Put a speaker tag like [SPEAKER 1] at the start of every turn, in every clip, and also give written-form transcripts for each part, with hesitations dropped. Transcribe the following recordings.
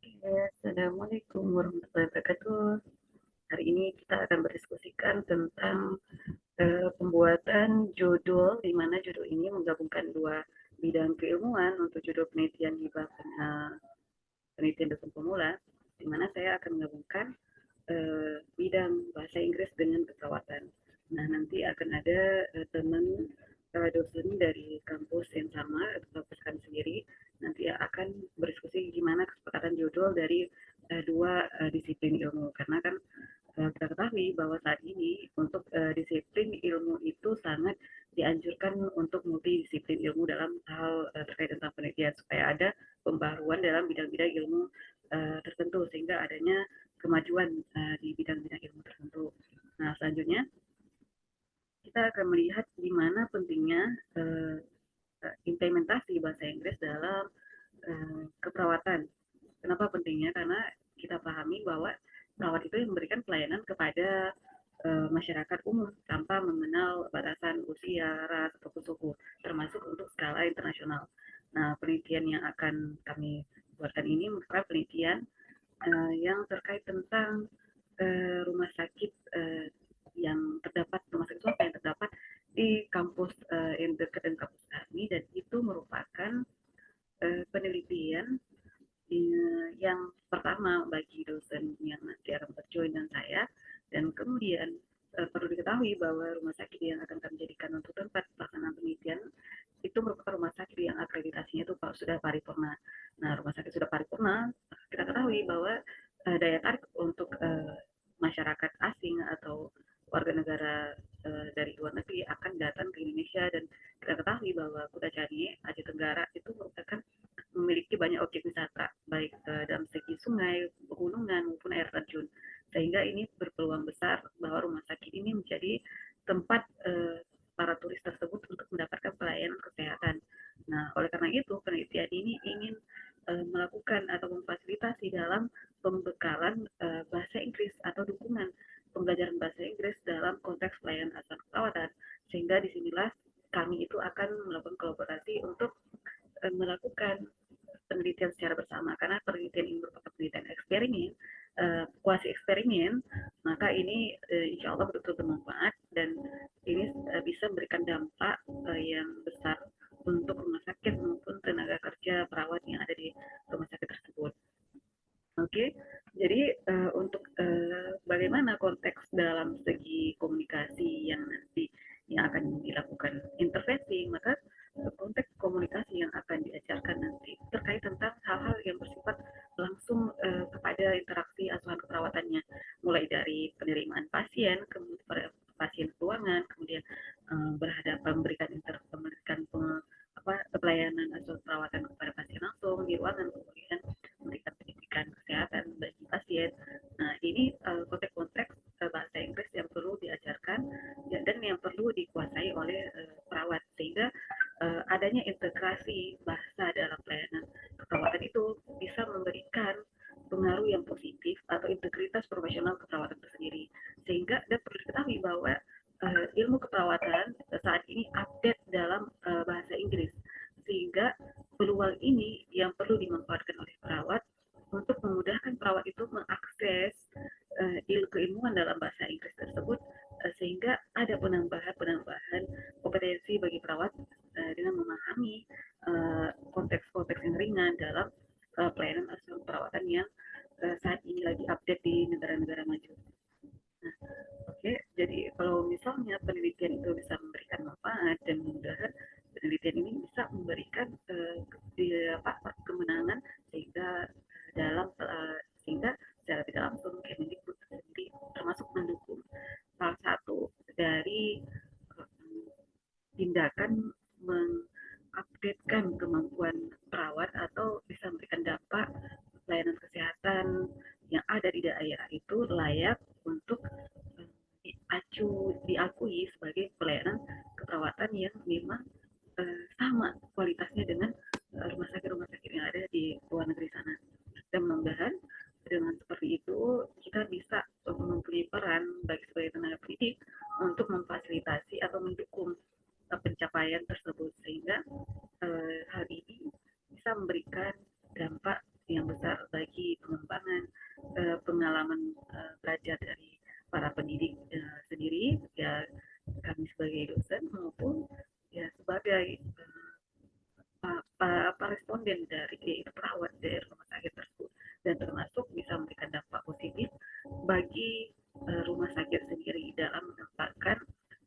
[SPEAKER 1] Assalamualaikum warahmatullahi wabarakatuh. Hari ini kita akan berdiskusikan tentang pembuatan judul, di mana judul ini menggabungkan dua bidang keilmuan untuk judul penelitian hibah penelitian dosen pemula, di mana saya akan menggabungkan bidang bahasa Inggris dengan keperawatan. Nah, nanti akan ada teman dosen dari kampus yang sama atau kampus kami sendiri nanti akan berdiskusi gimana kesepakatan judul dari dua disiplin ilmu, karena kan kita ketahui bahwa saat ini untuk disiplin ilmu itu sangat dianjurkan untuk multidisiplin ilmu dalam hal terkait tentang penelitian supaya ada pembaruan dalam bidang-bidang ilmu tertentu sehingga adanya kemajuan di bidang-bidang ilmu tertentu. Nah, selanjutnya kita akan melihat di mana pentingnya implementasi bahasa Inggris dalam keperawatan. Kenapa pentingnya? Karena kita pahami bahwa perawat itu memberikan pelayanan kepada masyarakat umum tanpa mengenal batasan usia, ras, ataupun suku, termasuk untuk skala internasional. Nah, penelitian yang akan kami buatkan ini merupakan penelitian yang terkait tentang rumah sakit yang terdapat, rumah sakit swasta yang terdapat di kampus yang dekat dengan kampus kami, dan itu merupakan penelitian yang pertama bagi dosen yang nanti akan berjoin dengan saya, dan kemudian perlu diketahui bahwa rumah sakit yang akan kami jadikan untuk tempat pelaksanaan penelitian itu merupakan rumah sakit yang akreditasinya itu sudah paripurna. Nah, rumah sakit sudah paripurna, kita ketahui bahwa daya tarik untuk masyarakat asing atau warga negara dari luar negeri akan datang ke Indonesia, dan kita ketahui bahwa Kuta Cani, Aceh Tenggara itu merupakan memiliki banyak objek wisata baik dalam segi sungai, pegunungan maupun air terjun, sehingga ini berpeluang besar bahwa rumah sakit ini menjadi tempat para turis tersebut untuk mendapatkan pelayanan kesehatan. Nah, oleh karena itu penelitian ini ingin melakukan atau memfasilitasi dalam pembekalan bahasa Inggris atau dukungan pembelajaran bahasa Inggris dalam konteks pelayanan asuhan keperawatan, sehingga disinilah kami itu akan melakukan kolaborasi untuk melakukan penelitian secara bersama, karena penelitian ini merupakan penelitian eksperimen, kuasi eksperimen, maka ini insya Allah betul-betul bermanfaat dan ini bisa memberikan dampak yang besar untuk rumah sakit maupun tenaga kerja perawat yang ada di rumah sakit tersebut. Oke, jadi untuk bagaimana konteks dalam segi komunikasi yang nanti yang akan dilakukan intervensi, maka konteks komunikasi yang akan diajarkan nanti terkait tentang hal-hal yang bersifat langsung kepada interaksi asuhan keperawatannya, mulai dari penerimaan pasien, kemudian pasien ruangan, kemudian berhadapan memberikan pelayanan asuhan perawatan kepada pasien langsung di ruangan, kemudian memberikan pendidikan kesehatan bagi pasien. Nah, ini konteks-konteks bahasa Inggris yang perlu diajarkan dan yang perlu dikuasai oleh perawat, sehingga adanya integrasi bahasa dalam pelayanan keperawatan itu bisa memberikan pengaruh yang positif atau integritas profesional keperawatan itu sendiri. Sehingga dan perlu diketahui bahwa ilmu keperawatan saat ini update dalam bahasa Inggris, sehingga peluang ini yang perlu dimanfaatkan oleh perawat untuk memudahkan perawat itu mengakses keilmuan dalam bahasa Inggris tersebut, sehingga ada penambahan kompetensi bagi perawat dengan memahami konteks-konteks yang ringan dalam pelayanan asuhan perawatan yang saat ini lagi update di negara-negara maju. Nah, oke, jadi kalau misalnya penelitian itu bisa memberikan manfaat dan mudahan penelitian ini bisa memberikan kemenangan, sehingga dalam sehingga secara tidak langsung Kemendikbud sendiri termasuk mendukung salah satu dari tindakan mengupdatekan kemampuan perawat atau bisa memberikan dampak pelayanan kesehatan yang ada di daerah itu layak untuk diakui sebagai pelayanan keperawatan yang memang sama kualitasnya dengan rumah sakit yang ada di luar negeri sana. Dan mudah-mudahan dengan seperti itu kita bisa mempunyai peran bagi sebagai tenaga pendidik untuk memfasilitasi atau mendukung pencapaian tersebut, sehingga hal ini bisa memberikan dampak yang besar bagi sebagai responden dari perawat dari rumah sakit tersebut, dan termasuk bisa memberikan dampak positif bagi rumah sakit sendiri dalam menempatkan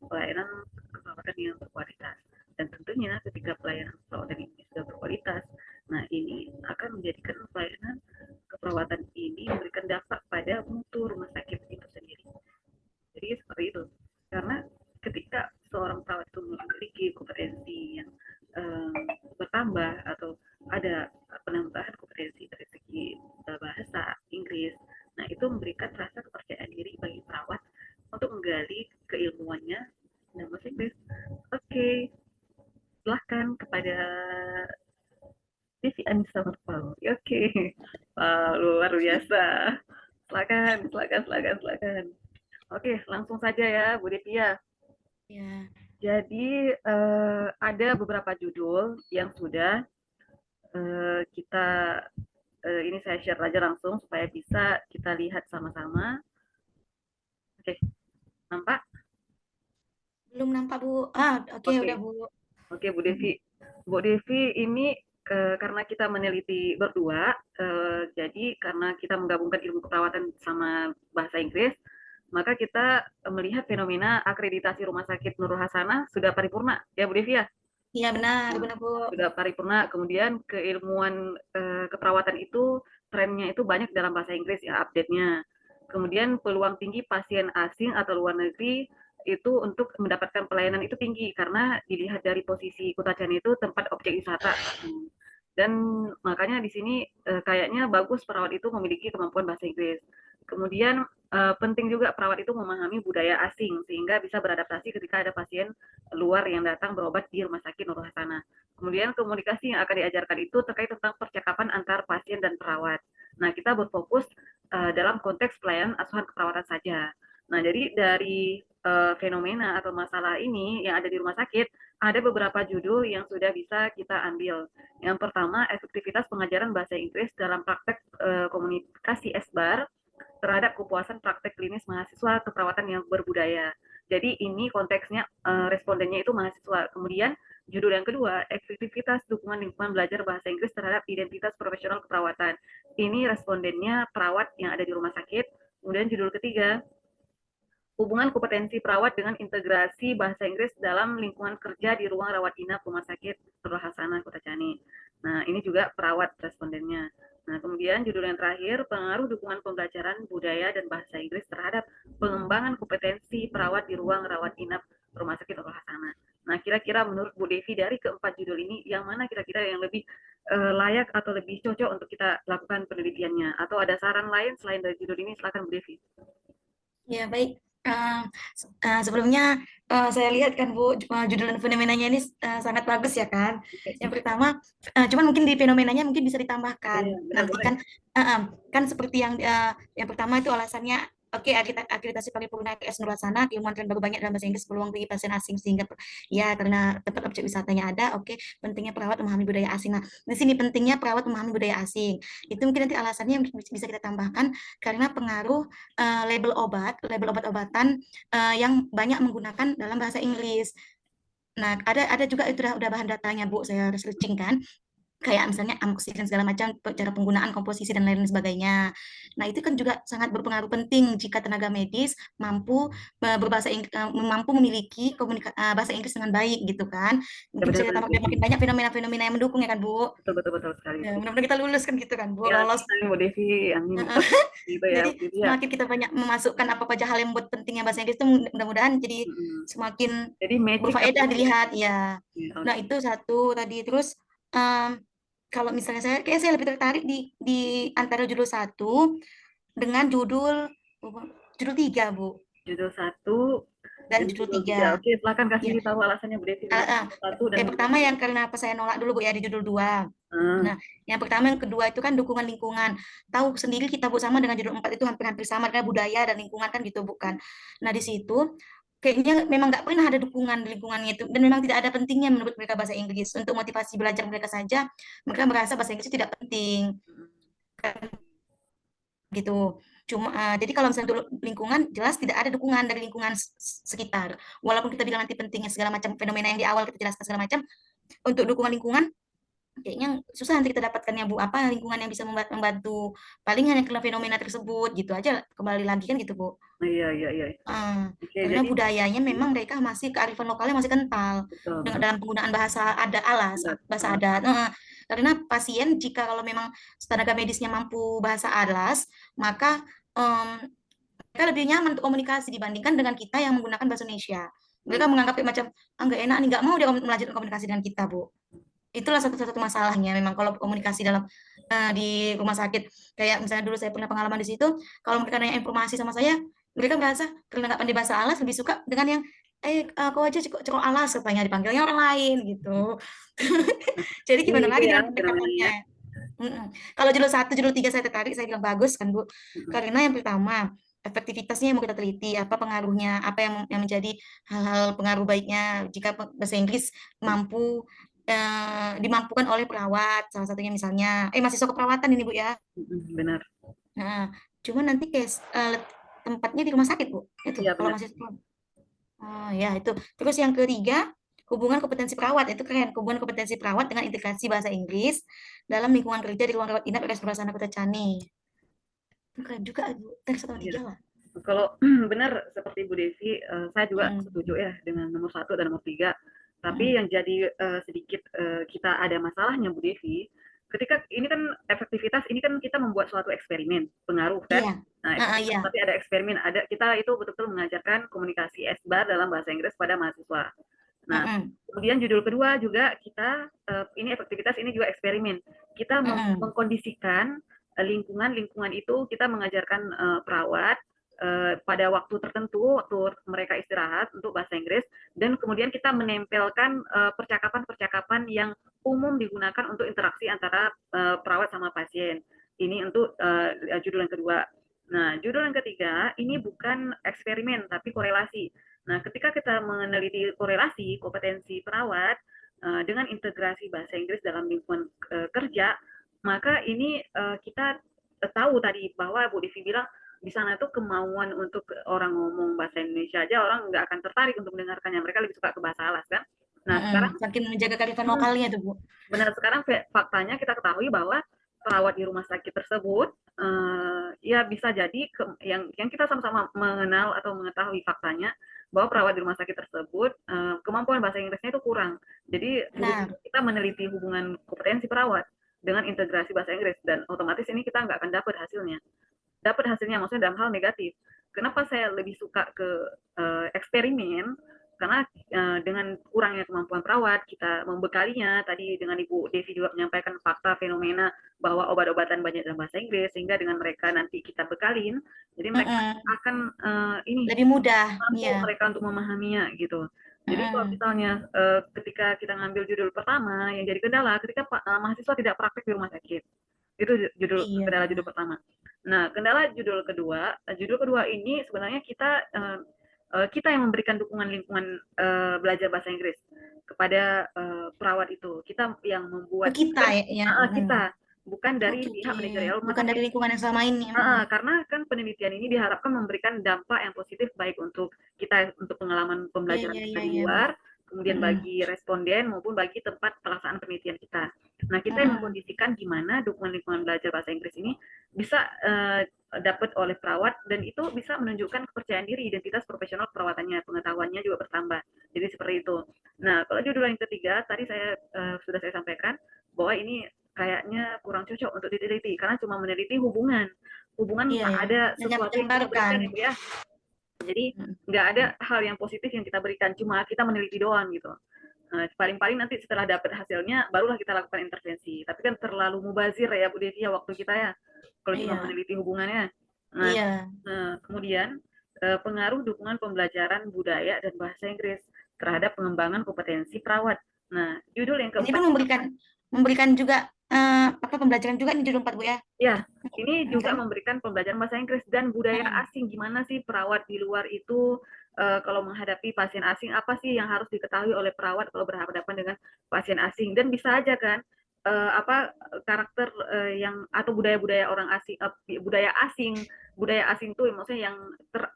[SPEAKER 1] pelayanan keperawatan yang berkualitas. Dan tentunya ketika pelayanan keperawatan ini sudah berkualitas, nah ini akan menjadikan pelayanan keperawatan ini memberikan dampak pada mutu rumah sakit itu sendiri. Jadi seperti itu. Karena ketika seorang perawat itu memiliki kompetensi yang bertambah atau ada penambahan kompetensi dari segi bahasa Inggris, nah itu memberikan rasa kepercayaan diri bagi perawat untuk menggali keilmuannya dalam bahasa Inggris. Oke, silahkan kepada Devi Anissa Marpal. Oke, wow, luar biasa. Silakan. Oke, langsung saja ya, Bu Devi ya.
[SPEAKER 2] Ya.
[SPEAKER 1] Jadi ada beberapa judul yang sudah kita ini saya share aja langsung supaya bisa kita lihat sama-sama. Oke, nampak?
[SPEAKER 2] Belum nampak, Bu. Oke, udah, Bu.
[SPEAKER 1] Oke, Bu Devi. Bu Devi ini karena kita meneliti berdua, jadi karena kita menggabungkan ilmu keperawatan sama bahasa Inggris, maka kita melihat fenomena akreditasi rumah sakit Nurul Hasanah sudah paripurna, ya Bu Devi ya?
[SPEAKER 2] Iya, benar, Bu.
[SPEAKER 1] Sudah paripurna, kemudian keilmuan keperawatan itu trennya itu banyak dalam bahasa Inggris ya update-nya. Kemudian peluang tinggi pasien asing atau luar negeri itu untuk mendapatkan pelayanan itu tinggi karena dilihat dari posisi Kutacani itu tempat objek wisata. Dan makanya di sini kayaknya bagus perawat itu memiliki kemampuan bahasa Inggris. Kemudian penting juga perawat itu memahami budaya asing sehingga bisa beradaptasi ketika ada pasien luar yang datang berobat di rumah sakit Nurul Hasanah. Kemudian komunikasi yang akan diajarkan itu terkait tentang percakapan antar pasien dan perawat. Nah, kita berfokus dalam konteks pelayanan asuhan keperawatan saja. Nah, jadi dari fenomena atau masalah ini yang ada di rumah sakit, ada beberapa judul yang sudah bisa kita ambil. Yang pertama, efektivitas pengajaran bahasa Inggris dalam praktek komunikasi SBAR terhadap kepuasan praktek klinis mahasiswa keperawatan yang berbudaya. Jadi ini konteksnya respondennya itu mahasiswa. Kemudian judul yang kedua, efektivitas dukungan lingkungan belajar bahasa Inggris terhadap identitas profesional keperawatan. Ini respondennya perawat yang ada di rumah sakit. Kemudian judul ketiga, hubungan kompetensi perawat dengan integrasi bahasa Inggris dalam lingkungan kerja di ruang rawat inap rumah sakit Nurul Hasanah Kutacani. Nah, ini juga perawat respondennya. Nah, kemudian judul yang terakhir, pengaruh dukungan pembelajaran budaya dan bahasa Inggris terhadap pengembangan kompetensi perawat di ruang rawat inap rumah sakit Nurul Hasanah. Nah, kira-kira menurut Bu Devi dari keempat judul ini, yang mana kira-kira yang lebih layak atau lebih cocok untuk kita lakukan penelitiannya? Atau ada saran lain selain dari judul ini? Silakan Bu Devi.
[SPEAKER 2] Ya, baik. Sebelumnya saya lihat kan, Bu, judul dan fenomenanya ini sangat bagus ya kan. Yang pertama, cuman mungkin di fenomenanya mungkin bisa ditambahkan. Nanti kan, kan seperti yang pertama itu alasannya, oke, akreditasi paripurna KS Nurul Hasanah, keilmuan tren baru banyak dalam bahasa Inggris, peluang bagi pasien asing sehingga ya karena tempat objek wisatanya ada, oke, pentingnya perawat memahami budaya asing. Nah, di sini pentingnya perawat memahami budaya asing. Itu mungkin nanti alasannya yang bisa kita tambahkan karena pengaruh label obat-obatan yang banyak menggunakan dalam bahasa Inggris. Nah, ada juga itu udah bahan datanya, Bu, saya searching kan kayak misalnya amoksisilin segala macam, cara penggunaan komposisi dan lain sebagainya. Nah, itu kan juga sangat berpengaruh penting jika tenaga medis mampu mampu memiliki bahasa Inggris dengan baik gitu kan. Mungkin bisa ditambah makin banyak fenomena-fenomena yang mendukung ya kan, Bu.
[SPEAKER 1] Betul sekali.
[SPEAKER 2] Ya, mudah-mudahan kita lulus kan gitu kan, Bu,
[SPEAKER 1] Ya,
[SPEAKER 2] lolos.
[SPEAKER 1] Bu Devi, amin. Gitu ya,
[SPEAKER 2] Jadi
[SPEAKER 1] ya.
[SPEAKER 2] semakin kita banyak memasukkan apa-apa hal yang buat pentingnya bahasa Inggris itu mudah-mudahan jadi semakin
[SPEAKER 1] Jadi
[SPEAKER 2] berfaedah dilihat ya.
[SPEAKER 1] Ya,
[SPEAKER 2] Nah, itu satu tadi. Terus kalau misalnya saya lebih tertarik di antara judul 1 dengan judul 3, Bu.
[SPEAKER 1] Judul 1
[SPEAKER 2] Dan judul 3.
[SPEAKER 1] Oke, silakan kasih
[SPEAKER 2] Ya.
[SPEAKER 1] tahu alasannya Bu Devi.
[SPEAKER 2] Yang pertama yang karena apa saya nolak dulu, Bu, ya di judul 2. Nah, yang pertama, yang kedua itu kan dukungan lingkungan. Tahu sendiri kita, Bu, sama dengan judul 4 itu hampir-hampir sama karena budaya dan lingkungan kan gitu, bukan. Nah, di situ kayaknya memang nggak pernah ada dukungan di lingkungannya itu dan memang tidak ada pentingnya menurut mereka bahasa Inggris. Untuk motivasi belajar mereka saja, mereka merasa bahasa Inggris itu tidak penting. Kan gitu. Jadi kalau misalnya untuk lingkungan jelas tidak ada dukungan dari lingkungan sekitar. Walaupun kita bilang nanti pentingnya segala macam fenomena yang di awal kita jelaskan segala macam, untuk dukungan lingkungan kayaknya susah nanti kita dapatkannya Bu. Apa lingkungan yang bisa membantu? Paling hanya karena fenomena tersebut gitu aja. Kembali lagi kan gitu Bu.
[SPEAKER 1] Iya, iya, iya. Oke,
[SPEAKER 2] Karena
[SPEAKER 1] jadi
[SPEAKER 2] budayanya memang mereka masih kearifan lokalnya masih kental
[SPEAKER 1] betul,
[SPEAKER 2] dengan
[SPEAKER 1] betul.
[SPEAKER 2] dalam penggunaan bahasa bahasa
[SPEAKER 1] Betul.
[SPEAKER 2] adat. Karena pasien jika kalau memang tenaga medisnya mampu bahasa alas, maka mereka lebih nyaman untuk komunikasi dibandingkan dengan kita yang menggunakan bahasa Indonesia. Mereka menganggap kayak macam, nggak enak nih, nggak mau dia melanjutkan komunikasi dengan kita, Bu. Itulah satu-satu masalahnya memang kalau komunikasi dalam di rumah sakit. Kayak misalnya dulu saya pernah pengalaman di situ, kalau mereka nanya informasi sama saya, mereka merasa karena nggak pandai bahasa alas lebih suka dengan yang kau aja ceko alas katanya dipanggilnya orang lain gitu. Jadi
[SPEAKER 1] Ini
[SPEAKER 2] gimana
[SPEAKER 1] itu
[SPEAKER 2] lagi
[SPEAKER 1] ya
[SPEAKER 2] dengan
[SPEAKER 1] fenomenanya.
[SPEAKER 2] pendekatannya? Kalau judul satu, judul tiga saya tertarik, saya bilang bagus kan Bu.
[SPEAKER 1] Mm-mm.
[SPEAKER 2] Karena yang pertama efektivitasnya yang mau kita teliti, apa pengaruhnya, apa yang menjadi hal-hal pengaruh baiknya jika bahasa Inggris mampu dimampukan oleh perawat, salah satunya misalnya, mahasiswa keperawatan ini Bu ya.
[SPEAKER 1] Mm-mm, benar.
[SPEAKER 2] Nah, cuma nanti case tempatnya di rumah sakit Bu, itu
[SPEAKER 1] Iya,
[SPEAKER 2] kalau
[SPEAKER 1] benar.
[SPEAKER 2] masih oh ya itu. Terus yang ketiga, hubungan kompetensi perawat. Itu keren. Hubungan kompetensi perawat dengan integrasi bahasa Inggris dalam lingkungan kerja di ruang rawat inap RS Prasana Kota Cani. Itu keren juga, Bu. Dari satu
[SPEAKER 1] Iya.
[SPEAKER 2] tiga lah.
[SPEAKER 1] Kalau benar seperti Bu Devi, saya juga
[SPEAKER 2] Mm,
[SPEAKER 1] setuju ya dengan nomor satu dan nomor tiga. Tapi
[SPEAKER 2] mm.
[SPEAKER 1] yang jadi sedikit kita ada masalahnya Bu Devi, ketika ini kan efektivitas ini kan kita membuat suatu eksperimen pengaruh kan.
[SPEAKER 2] Iya.
[SPEAKER 1] Nah, efektivitas
[SPEAKER 2] Iya.
[SPEAKER 1] tapi ada eksperimen, ada kita itu betul-betul mengajarkan komunikasi SBAR dalam bahasa Inggris pada mahasiswa. Nah,
[SPEAKER 2] Mm-mm.
[SPEAKER 1] kemudian judul kedua juga kita ini efektivitas ini juga eksperimen. Kita
[SPEAKER 2] Mm-mm.
[SPEAKER 1] mengkondisikan lingkungan itu kita mengajarkan perawat pada waktu tertentu, waktu mereka istirahat untuk bahasa Inggris, dan kemudian kita menempelkan percakapan-percakapan yang umum digunakan untuk interaksi antara perawat sama pasien. Ini untuk judul yang kedua. Nah, judul yang ketiga ini bukan eksperimen tapi korelasi. Nah, ketika kita meneliti korelasi kompetensi perawat dengan integrasi bahasa Inggris dalam lingkungan kerja, maka ini kita tahu tadi bahwa Bu Devi bilang di sana tuh kemauan untuk orang ngomong bahasa Indonesia aja orang nggak akan tertarik untuk mendengarkannya. Mereka lebih suka ke bahasa alas kan. Nah
[SPEAKER 2] Mm-mm.
[SPEAKER 1] sekarang
[SPEAKER 2] Saking menjaga kearifan lokalnya tuh, Bu.
[SPEAKER 1] benar sekarang faktanya kita ketahui bahwa perawat di rumah sakit tersebut ya bisa jadi yang kita sama-sama mengenal atau mengetahui faktanya bahwa perawat di rumah sakit tersebut kemampuan bahasa Inggrisnya itu kurang. Jadi
[SPEAKER 2] Benar.
[SPEAKER 1] kita meneliti hubungan kompetensi perawat dengan integrasi bahasa Inggris dan otomatis ini kita nggak akan dapat hasilnya maksudnya dalam hal negatif. Kenapa saya lebih suka ke eksperimen? Karena dengan kurangnya kemampuan perawat, kita membekalinya. Tadi dengan Ibu Devi juga menyampaikan fakta fenomena bahwa obat-obatan banyak dalam bahasa Inggris, sehingga dengan mereka nanti kita bekalin, jadi mereka
[SPEAKER 2] Mm-mm.
[SPEAKER 1] akan ini
[SPEAKER 2] Lebih mudah,
[SPEAKER 1] mampu
[SPEAKER 2] iya.
[SPEAKER 1] mereka untuk memahaminya gitu. Jadi kalau
[SPEAKER 2] Mm-mm.
[SPEAKER 1] misalnya ketika kita ngambil judul pertama yang jadi kendala, ketika mahasiswa tidak praktek di rumah sakit, itu
[SPEAKER 2] Iya.
[SPEAKER 1] kendala judul pertama. Nah, kendala judul kedua ini sebenarnya kita yang memberikan dukungan lingkungan belajar bahasa Inggris kepada perawat itu. Kita yang
[SPEAKER 2] Oh,
[SPEAKER 1] membuat
[SPEAKER 2] kita
[SPEAKER 1] kan
[SPEAKER 2] ya, ya.
[SPEAKER 1] kita bukan dari
[SPEAKER 2] Oke, oke.
[SPEAKER 1] pihak manajerial rumah
[SPEAKER 2] Bukan dari
[SPEAKER 1] sakit.
[SPEAKER 2] lingkungan yang selama ini. Mm-mm.
[SPEAKER 1] Karena kan penelitian ini diharapkan memberikan dampak yang positif baik untuk kita untuk pengalaman
[SPEAKER 2] Iya,
[SPEAKER 1] pembelajaran
[SPEAKER 2] iya,
[SPEAKER 1] kita
[SPEAKER 2] iya,
[SPEAKER 1] di
[SPEAKER 2] iya.
[SPEAKER 1] luar, kemudian
[SPEAKER 2] Mm-mm.
[SPEAKER 1] bagi responden maupun bagi tempat pelaksanaan penelitian kita. Nah, kita yang
[SPEAKER 2] Mm-mm.
[SPEAKER 1] mengkondisikan gimana dukungan lingkungan belajar bahasa Inggris ini bisa dapat oleh perawat dan itu bisa menunjukkan kepercayaan diri, identitas profesional perawatannya, pengetahuannya juga bertambah. Jadi seperti itu. Nah, kalau judul yang ketiga tadi sudah saya sampaikan bahwa ini kayaknya kurang cocok untuk diteliti karena cuma meneliti hubungan
[SPEAKER 2] Iya,
[SPEAKER 1] tak
[SPEAKER 2] ya.
[SPEAKER 1] ada
[SPEAKER 2] Hanya
[SPEAKER 1] sesuatu yang kita
[SPEAKER 2] menggambarkan.
[SPEAKER 1] berikan ya Bu ya. Jadi
[SPEAKER 2] Mm.
[SPEAKER 1] nggak ada hal yang positif yang kita berikan, cuma kita meneliti doang gitu. Paling-paling nanti setelah dapat hasilnya barulah kita lakukan intervensi. Tapi kan terlalu mubazir ya Bu Devi ya waktu kita ya kalau cuma
[SPEAKER 2] Iya,
[SPEAKER 1] meneliti hubungannya. Nah,
[SPEAKER 2] iya.
[SPEAKER 1] kemudian pengaruh dukungan pembelajaran budaya dan bahasa Inggris terhadap pengembangan kompetensi perawat. Nah, judul yang
[SPEAKER 2] Ini
[SPEAKER 1] keempat
[SPEAKER 2] pun memberikan juga apa pembelajaran juga nih judul 4 Bu ya.
[SPEAKER 1] ya, ini juga
[SPEAKER 2] Kan?
[SPEAKER 1] memberikan pembelajaran bahasa Inggris dan budaya
[SPEAKER 2] Mm.
[SPEAKER 1] asing. Gimana sih perawat di luar itu kalau menghadapi pasien asing, apa sih yang harus diketahui oleh perawat kalau berhadapan dengan pasien asing? Dan bisa aja kan, apa, karakter, yang atau budaya-budaya orang asing, budaya asing tuh maksudnya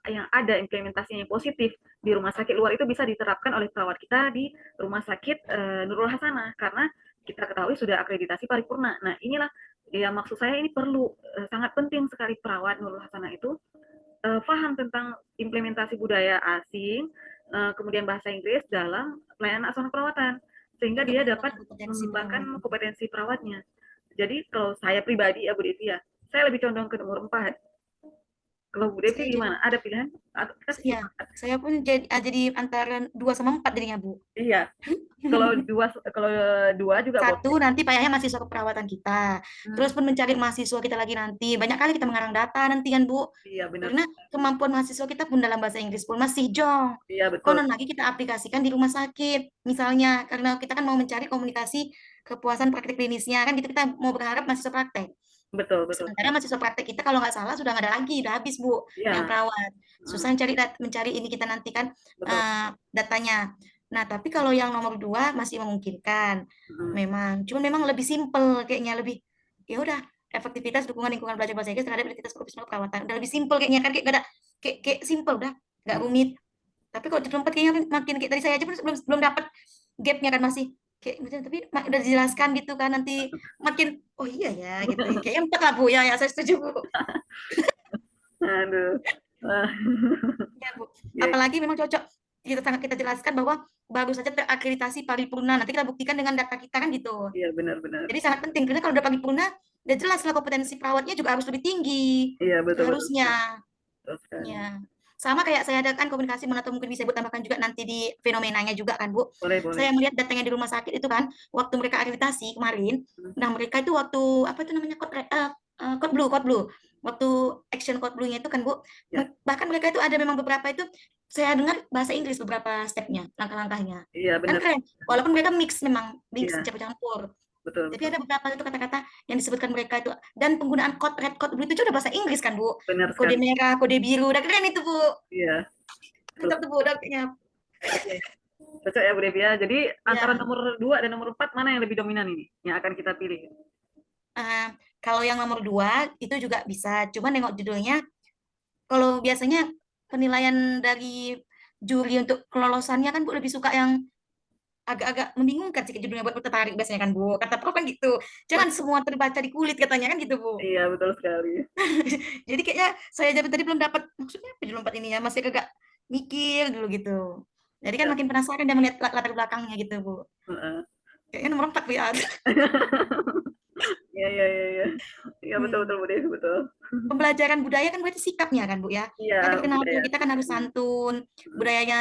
[SPEAKER 1] yang ada implementasinya yang positif di rumah sakit luar itu bisa diterapkan oleh perawat kita di rumah sakit, Nurul Hasanah, karena kita ketahui sudah akreditasi paripurna. Nah, inilah ya maksud saya ini perlu, sangat penting sekali perawat Nurul Hasanah itu, paham tentang implementasi budaya asing, kemudian bahasa Inggris dalam pelayanan asuransi perawatan, sehingga
[SPEAKER 2] untuk
[SPEAKER 1] dia dapat
[SPEAKER 2] mengembangkan kompetensi
[SPEAKER 1] mengembangkan
[SPEAKER 2] perawat.
[SPEAKER 1] kompetensi perawatnya. Jadi kalau saya pribadi ya Bu Devi ya, saya lebih condong ke nomor 4. Kalau Bu Devi
[SPEAKER 2] Saya jadi,
[SPEAKER 1] gimana? Ada pilihan? Atau kita
[SPEAKER 2] ya,
[SPEAKER 1] sepakat?
[SPEAKER 2] saya pun jadi antara 2 sama 4 jadinya, Bu.
[SPEAKER 1] Iya, kalau dua juga
[SPEAKER 2] Satu,
[SPEAKER 1] boleh.
[SPEAKER 2] nanti payahnya mahasiswa keperawatan kita.
[SPEAKER 1] Hmm,
[SPEAKER 2] Terus pun mencari mahasiswa kita lagi nanti. Banyak kali kita mengarang data nanti kan, Bu.
[SPEAKER 1] iya benar.
[SPEAKER 2] Karena kemampuan mahasiswa kita pun dalam bahasa Inggris pun masih jong.
[SPEAKER 1] Iya betul.
[SPEAKER 2] Konon lagi kita aplikasikan di rumah sakit. Misalnya, karena kita kan mau mencari komunikasi kepuasan praktik klinisnya. Kan gitu kita mau berharap mahasiswa praktek.
[SPEAKER 1] Betul, betul.
[SPEAKER 2] Sementara mahasiswa praktek kita kalau nggak salah sudah nggak ada lagi, udah habis Bu, yang
[SPEAKER 1] Iya,
[SPEAKER 2] perawat.
[SPEAKER 1] hmm,
[SPEAKER 2] Susah mencari ini kita nanti kan
[SPEAKER 1] betul.
[SPEAKER 2] datanya. Nah, tapi kalau yang nomor 2 masih memungkinkan,
[SPEAKER 1] Hmm,
[SPEAKER 2] memang. Cuma memang lebih simpel kayaknya lebih. Ya udah, efektivitas dukungan lingkungan belajar bahasa Inggris terhadap identitas profesional perawatan. Udah lebih simpel kayaknya kan kayak gak ada kayak simpel udah, nggak
[SPEAKER 1] hmm.
[SPEAKER 2] rumit. Tapi kalau di tempat kayaknya makin kayak tadi saya aja pun belum belum dapat gapnya kan masih kayak gitu, tapi udah dijelaskan gitu kan nanti makin oh iya ya gitu kayaknya 4 lah Bu ya ya saya setuju Bu.
[SPEAKER 1] Aduh. Ah,
[SPEAKER 2] Ya, Bu.
[SPEAKER 1] iya,
[SPEAKER 2] Apalagi memang cocok kita sangat kita jelaskan bahwa baru saja terakreditasi paripurna. Nanti kita buktikan dengan data kita kan gitu.
[SPEAKER 1] iya benar-benar.
[SPEAKER 2] Jadi sangat penting karena kalau udah paripurna, udah jelas lah kompetensi perawatnya juga harus lebih tinggi.
[SPEAKER 1] Iya betul betul
[SPEAKER 2] Harusnya.
[SPEAKER 1] betul, betul sekali.
[SPEAKER 2] Ya. Sama kayak saya ada kan komunikasi atau mungkin bisa Ibu tambahkan juga nanti di fenomenanya juga kan Bu.
[SPEAKER 1] Boleh boleh.
[SPEAKER 2] Saya melihat datanya di rumah sakit itu kan waktu mereka akreditasi kemarin.
[SPEAKER 1] Hmm,
[SPEAKER 2] Nah, mereka itu waktu apa itu namanya code blue. Waktu action code blue-nya itu kan Bu.
[SPEAKER 1] ya.
[SPEAKER 2] Bahkan mereka itu ada memang beberapa itu saya dengar bahasa Inggris beberapa stepnya, langkah-langkahnya.
[SPEAKER 1] Iya
[SPEAKER 2] Kan
[SPEAKER 1] benar.
[SPEAKER 2] keren. Walaupun mereka mix memang mix
[SPEAKER 1] Iya,
[SPEAKER 2] campur-campur.
[SPEAKER 1] betul
[SPEAKER 2] Tapi
[SPEAKER 1] betul.
[SPEAKER 2] ada beberapa itu kata-kata yang disebutkan mereka itu dan penggunaan code red code blue itu juga bahasa Inggris kan Bu.
[SPEAKER 1] Benar
[SPEAKER 2] Kode
[SPEAKER 1] sekali.
[SPEAKER 2] merah, kode biru, udah keren itu Bu.
[SPEAKER 1] Iya, betul.
[SPEAKER 2] Mantap tuh Bu, udah kayaknya.
[SPEAKER 1] Oke. Cocok ya Bu Devi ya. Jadi antara
[SPEAKER 2] Ya,
[SPEAKER 1] nomor 2 dan nomor 4 mana yang lebih dominan ini yang akan kita pilih?
[SPEAKER 2] eh, kalau yang nomor 2 itu juga bisa. Cuma nengok judulnya, kalau biasanya penilaian dari juri untuk kelolosannya kan Bu lebih suka yang agak-agak membingungkan sih judulnya buat tertarik biasanya kan Bu. Kata Prof kan gitu. Jangan semua terbaca di kulit katanya kan gitu Bu.
[SPEAKER 1] Iya, betul sekali.
[SPEAKER 2] Jadi kayaknya saya jadi tadi belum dapat maksudnya apa judul 4 ini ya masih agak mikir dulu gitu. Jadi kan
[SPEAKER 1] Ya.
[SPEAKER 2] makin penasaran dan melihat latar belakangnya gitu Bu.
[SPEAKER 1] Heeh.
[SPEAKER 2] Kayaknya nomor 4 Bu ya.
[SPEAKER 1] Iya, iya, iya, iya. Iya, betul betul
[SPEAKER 2] Hmm.
[SPEAKER 1] Bu Devi, betul.
[SPEAKER 2] Pembelajaran budaya kan berarti sikapnya kan Bu ya.
[SPEAKER 1] Iya,
[SPEAKER 2] Kan terkenal tuh
[SPEAKER 1] budaya.
[SPEAKER 2] kita kan harus
[SPEAKER 1] Hmm,
[SPEAKER 2] santun,
[SPEAKER 1] hmm.
[SPEAKER 2] budayanya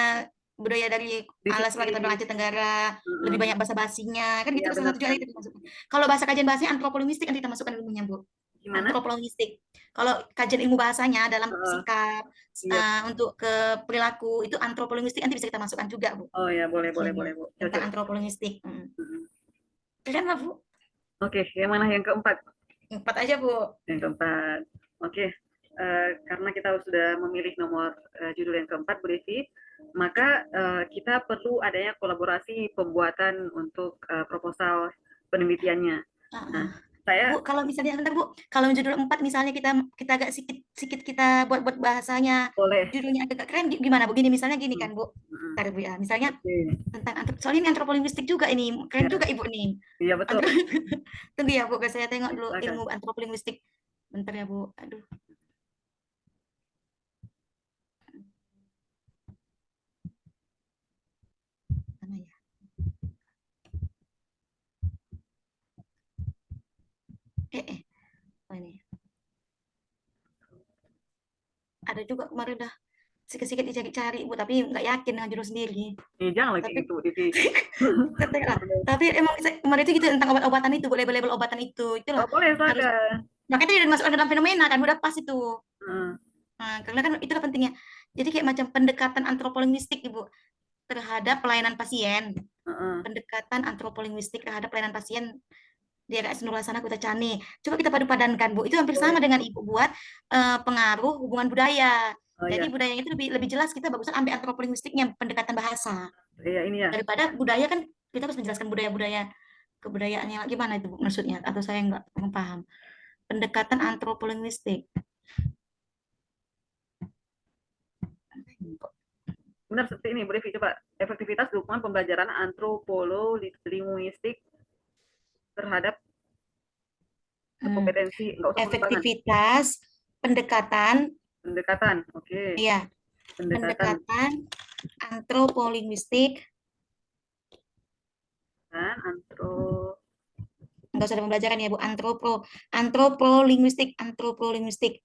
[SPEAKER 2] budaya dari alas lah kita
[SPEAKER 1] Disiplin.
[SPEAKER 2] bilang Aceh Tenggara, lebih
[SPEAKER 1] Hmm.
[SPEAKER 2] banyak bahasa basinya kan gitu
[SPEAKER 1] Iya,
[SPEAKER 2] kan salah
[SPEAKER 1] benar
[SPEAKER 2] satu juga
[SPEAKER 1] sekali.
[SPEAKER 2] kita masukkan. Kalau bahasa kajian bahasanya antropolinguistik nanti kita masukkan ilmunya Bu.
[SPEAKER 1] Gimana?
[SPEAKER 2] Antropolinguistik. Kalau kajian ilmu bahasanya dalam
[SPEAKER 1] Heeh.
[SPEAKER 2] sikap
[SPEAKER 1] Iya.
[SPEAKER 2] untuk ke perilaku itu antropolinguistik nanti bisa kita masukkan juga Bu.
[SPEAKER 1] Oh ya, boleh boleh
[SPEAKER 2] Ini
[SPEAKER 1] boleh Bu.
[SPEAKER 2] tentang
[SPEAKER 1] Cocok.
[SPEAKER 2] antropolinguistik.
[SPEAKER 1] Hmm.
[SPEAKER 2] Keren lah Bu.
[SPEAKER 1] Oke, yang mana yang keempat?
[SPEAKER 2] 4 aja Bu.
[SPEAKER 1] Yang keempat. Oke, karena kita sudah memilih nomor judul yang keempat, Bu Devi, maka kita perlu adanya kolaborasi pembuatan untuk proposal penelitiannya. Nah,
[SPEAKER 2] Bu,
[SPEAKER 1] saya
[SPEAKER 2] kalau misalnya bentar Bu, kalau judul 4 misalnya kita kita agak sedikit sedikit kita buat bahasanya
[SPEAKER 1] boleh.
[SPEAKER 2] judulnya agak keren gimana Bu? Gini misalnya gini
[SPEAKER 1] Hmm,
[SPEAKER 2] kan Bu.
[SPEAKER 1] hmm.
[SPEAKER 2] Ntar Bu ya, misalnya
[SPEAKER 1] Oke,
[SPEAKER 2] tentang soalnya ini antropolinguistik juga ini. Keren juga
[SPEAKER 1] ya,
[SPEAKER 2] Ibu nih.
[SPEAKER 1] iya betul.
[SPEAKER 2] Antro Tunggu ya Bu, saya tengok dulu ilmu
[SPEAKER 1] Silakan.
[SPEAKER 2] antropolinguistik. Bentar ya Bu. Aduh, mana ya? Oh ini. Ada juga kemarin udah sedikit-sedikit dicari-cari Bu, tapi nggak yakin dengan judul sendiri.
[SPEAKER 1] Jangan lagi
[SPEAKER 2] Tapi
[SPEAKER 1] gitu, Devi.
[SPEAKER 2] lah. Tapi emang kemarin itu gitu tentang obat-obatan itu, label-label obatan itu
[SPEAKER 1] Oh,
[SPEAKER 2] lah
[SPEAKER 1] boleh,
[SPEAKER 2] harus.
[SPEAKER 1] silakan.
[SPEAKER 2] Makanya itu dimasukkan dalam fenomena kan udah pas itu.
[SPEAKER 1] Hmm,
[SPEAKER 2] Nah, karena kan itulah pentingnya. Jadi kayak macam pendekatan antropolinguistik Ibu terhadap pelayanan pasien.
[SPEAKER 1] hmm.
[SPEAKER 2] Pendekatan antropolinguistik terhadap pelayanan pasien di RS Nur Hasanah Kota Cani. Coba kita padu-padankan Bu. Itu hampir
[SPEAKER 1] Boleh.
[SPEAKER 2] sama dengan Ibu buat pengaruh hubungan budaya.
[SPEAKER 1] Oh
[SPEAKER 2] Jadi
[SPEAKER 1] ya,
[SPEAKER 2] budayanya itu lebih lebih jelas kita bagusan ambil antropolinguistiknya pendekatan bahasa
[SPEAKER 1] iya ini ya.
[SPEAKER 2] daripada budaya kan kita harus menjelaskan budaya-budaya kebudayaannya gimana itu Bu maksudnya? Atau saya nggak paham. Pendekatan antropolinguistik.
[SPEAKER 1] Benar seperti ini, Bu Devi. Coba efektivitas dukungan pembelajaran antropololinguistik terhadap kompetensi, nggak usah pengembangan.
[SPEAKER 2] Efektivitas pendekatan,
[SPEAKER 1] Pendekatan, oke.
[SPEAKER 2] ya,
[SPEAKER 1] Pendekatan
[SPEAKER 2] pendekatan antropolinguistik.
[SPEAKER 1] kan,
[SPEAKER 2] Enggak usah ada pembelajaran ya Bu. Antropolinguistik, antropolinguistik.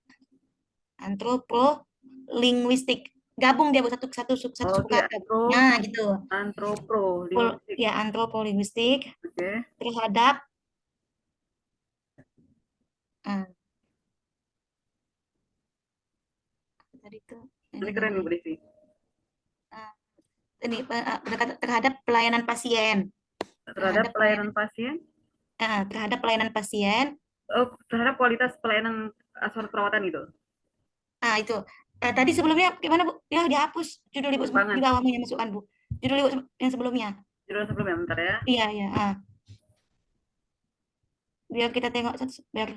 [SPEAKER 2] Gabung dia Bu satu suku
[SPEAKER 1] oke,
[SPEAKER 2] kata. Nah, gitu.
[SPEAKER 1] antropolinguistik,
[SPEAKER 2] Ya, antropolinguistik
[SPEAKER 1] oke.
[SPEAKER 2] terhadap ah, tadi tuh
[SPEAKER 1] Ini
[SPEAKER 2] ini
[SPEAKER 1] keren
[SPEAKER 2] tadi.
[SPEAKER 1] nih, Bu Devi.
[SPEAKER 2] Ah, ini pendekatan terhadap pelayanan pasien.
[SPEAKER 1] Terhadap
[SPEAKER 2] Terhadap
[SPEAKER 1] pelayanan
[SPEAKER 2] pelayanan
[SPEAKER 1] pasien,
[SPEAKER 2] terhadap pelayanan pasien.
[SPEAKER 1] terhadap kualitas pelayanan asuhan perawatan gitu.
[SPEAKER 2] Nah, itu. Tadi sebelumnya gimana, Bu? Ya, dihapus judul Ibu di
[SPEAKER 1] Pengembangan.
[SPEAKER 2] bawahnya yang masukkan, Bu. Judul Ibu yang sebelumnya.
[SPEAKER 1] Judul sebelumnya, bentar ya.
[SPEAKER 2] Iya, iya. Biar kita tengok biar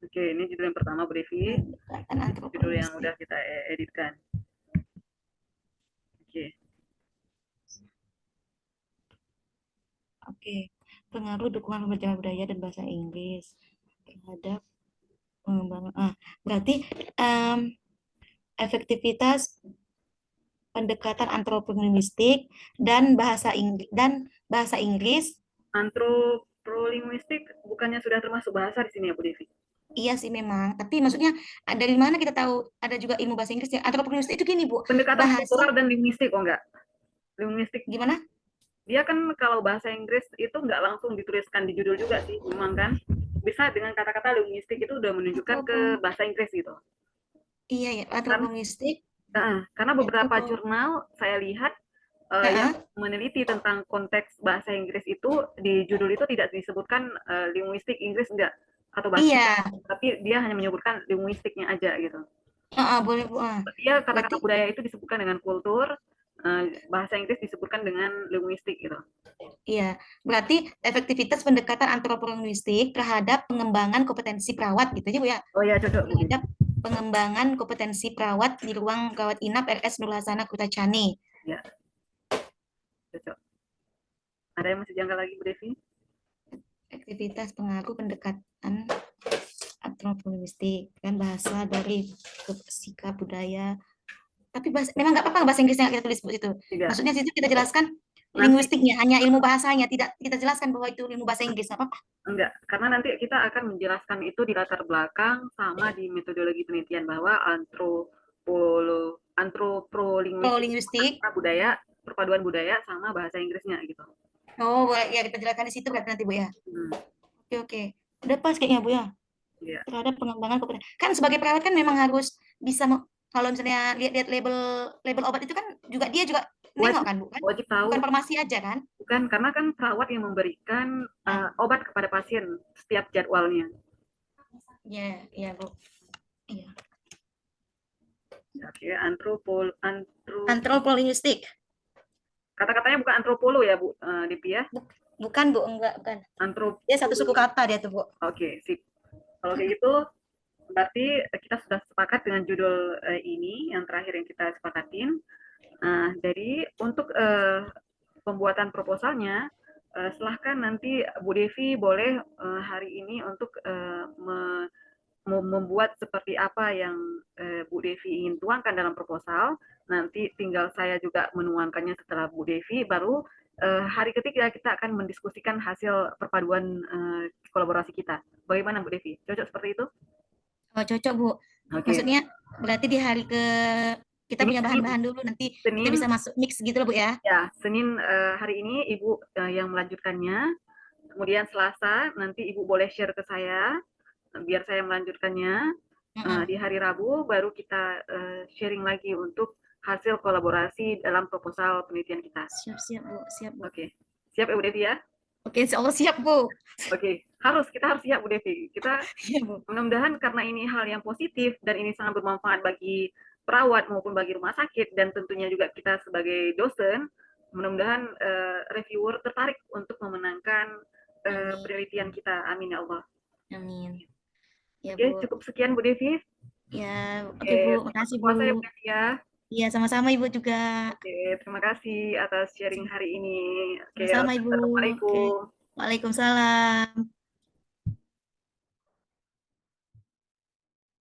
[SPEAKER 1] Oke, ini judul yang pertama, Bu Devi.
[SPEAKER 2] pendekatan
[SPEAKER 1] Judul yang
[SPEAKER 2] antropolinguistik.
[SPEAKER 1] udah kita editkan. Oke.
[SPEAKER 2] Oke. Pengaruh dukungan pembelajaran budaya dan bahasa Inggris terhadap pengembangan. Berarti em, efektivitas pendekatan antropolinguistik dan bahasa Inggris.
[SPEAKER 1] Antropolinguistik bukannya sudah termasuk bahasa di sini ya, Bu Devi?
[SPEAKER 2] Iya sih memang, tapi maksudnya dari mana kita tahu ada juga ilmu bahasa Inggris ya? Antropolinguistik itu gini Bu,
[SPEAKER 1] Pendekatan
[SPEAKER 2] bahasa
[SPEAKER 1] kultural dan linguistik, oh enggak? Linguistik.
[SPEAKER 2] gimana?
[SPEAKER 1] Dia kan kalau bahasa Inggris itu nggak langsung dituliskan di judul juga sih, memang kan? Bisa dengan kata-kata linguistik itu udah menunjukkan ke
[SPEAKER 2] Antropo,
[SPEAKER 1] bahasa Inggris gitu.
[SPEAKER 2] iya ya,
[SPEAKER 1] Kan,
[SPEAKER 2] antropolinguistik,
[SPEAKER 1] karena beberapa
[SPEAKER 2] antropo,
[SPEAKER 1] jurnal saya lihat yang
[SPEAKER 2] uh
[SPEAKER 1] meneliti tentang konteks bahasa Inggris itu di judul itu tidak disebutkan linguistik Inggris enggak atau bahasa
[SPEAKER 2] iya,
[SPEAKER 1] Inggris, tapi dia hanya menyebutkan linguistiknya aja gitu.
[SPEAKER 2] boleh Bu.
[SPEAKER 1] Dia
[SPEAKER 2] Berarti
[SPEAKER 1] kata-kata budaya itu disebutkan dengan kultur, bahasa Inggris disebutkan dengan linguistik gitu.
[SPEAKER 2] iya, berarti efektivitas pendekatan antropolinguistik terhadap pengembangan kompetensi perawat gitu aja Bu ya.
[SPEAKER 1] Oh ya, cocok Bu.
[SPEAKER 2] Terhadap pengembangan kompetensi perawat di ruang rawat inap RS Nur Hasanah Kutacani.
[SPEAKER 1] Ya, cocok. Ada yang masih janggal lagi Bu Devi?
[SPEAKER 2] Aktivitas pengaruh pendekatan antropolinguistik kan bahasa dari sikap budaya. Tapi memang nggak apa-apa bahasa Inggrisnya kita tulis itu.
[SPEAKER 1] Tidak.
[SPEAKER 2] Maksudnya situ kita jelaskan
[SPEAKER 1] Nanti
[SPEAKER 2] linguistiknya, hanya ilmu bahasanya, tidak kita jelaskan bahwa itu ilmu bahasa Inggris, nggak apa-apa.
[SPEAKER 1] enggak, karena nanti kita akan menjelaskan itu di latar belakang sama di metodologi penelitian bahwa antropolinguistik
[SPEAKER 2] Linguistik.
[SPEAKER 1] budaya, perpaduan budaya sama bahasa Inggrisnya gitu.
[SPEAKER 2] Oh, boleh ya kita jelaskan di situ berarti nanti Bu ya. Oke, oke. Udah pas kayaknya Bu ya.
[SPEAKER 1] Iya.
[SPEAKER 2] Terhadap pengembangan kompetensi. Kan sebagai perawat kan memang harus bisa kalau misalnya lihat-lihat label label obat itu kan juga dia juga nengok kan bukan?
[SPEAKER 1] Wajib tahu.
[SPEAKER 2] Bukan farmasi aja kan?
[SPEAKER 1] Bukan, karena kan perawat yang memberikan obat kepada pasien setiap jadwalnya.
[SPEAKER 2] Iya, iya Bu. Iya.
[SPEAKER 1] Oke,
[SPEAKER 2] Antropolinguistik.
[SPEAKER 1] kata-katanya bukan antropolo ya Bu Devi ya?
[SPEAKER 2] Bukan Bu, enggak, bukan.
[SPEAKER 1] Antrop.
[SPEAKER 2] Dia satu suku kata dia tuh Bu.
[SPEAKER 1] Oke, sip. Kalau kayak gitu berarti kita sudah sepakat dengan judul ini yang terakhir yang kita sepakatin. Jadi untuk pembuatan proposalnya, silahkan nanti Bu Devi boleh hari ini untuk membuat seperti apa yang Bu Devi ingin tuangkan dalam proposal. Nanti tinggal saya juga menuangkannya setelah Bu Devi, baru hari ketiga kita akan mendiskusikan hasil perpaduan kolaborasi kita. Bagaimana Bu Devi? Cocok seperti itu?
[SPEAKER 2] Oh, cocok Bu.
[SPEAKER 1] Oke.
[SPEAKER 2] Maksudnya berarti di hari kita
[SPEAKER 1] Ini
[SPEAKER 2] punya bahan-bahan dulu nanti kita
[SPEAKER 1] Senin,
[SPEAKER 2] bisa masuk mix gitu loh Bu ya.
[SPEAKER 1] ya, Senin hari ini Ibu yang melanjutkannya. Kemudian Selasa nanti Ibu boleh share ke saya biar saya melanjutkannya. Di hari Rabu baru kita sharing lagi untuk hasil kolaborasi dalam proposal penelitian kita.
[SPEAKER 2] Siap Bu, siap Bu.
[SPEAKER 1] Oke. Siap ya Bu Devi ya?
[SPEAKER 2] Oke, insya Allah siap Bu.
[SPEAKER 1] Oke, kita harus siap Bu Devi. Kita mudah-mudahan karena ini hal yang positif dan ini sangat bermanfaat bagi perawat maupun bagi rumah sakit, dan tentunya juga kita sebagai dosen, mudah-mudahan reviewer tertarik untuk memenangkan
[SPEAKER 2] Amin.
[SPEAKER 1] penelitian kita. Amin ya Allah.
[SPEAKER 2] Amin. Ya,
[SPEAKER 1] Oke,
[SPEAKER 2] Bu.
[SPEAKER 1] cukup sekian Bu Devi.
[SPEAKER 2] Ya, oke,
[SPEAKER 1] Oke,
[SPEAKER 2] Bu.
[SPEAKER 1] selamat
[SPEAKER 2] Makasih, Bu.
[SPEAKER 1] puasa ya Bu Devi ya.
[SPEAKER 2] Iya, sama-sama Ibu juga.
[SPEAKER 1] Oke, terima kasih atas sharing hari ini. Oke,
[SPEAKER 2] Sama-sama, Ibu. Oke.
[SPEAKER 1] assalamualaikum.
[SPEAKER 2] Waalaikumsalam.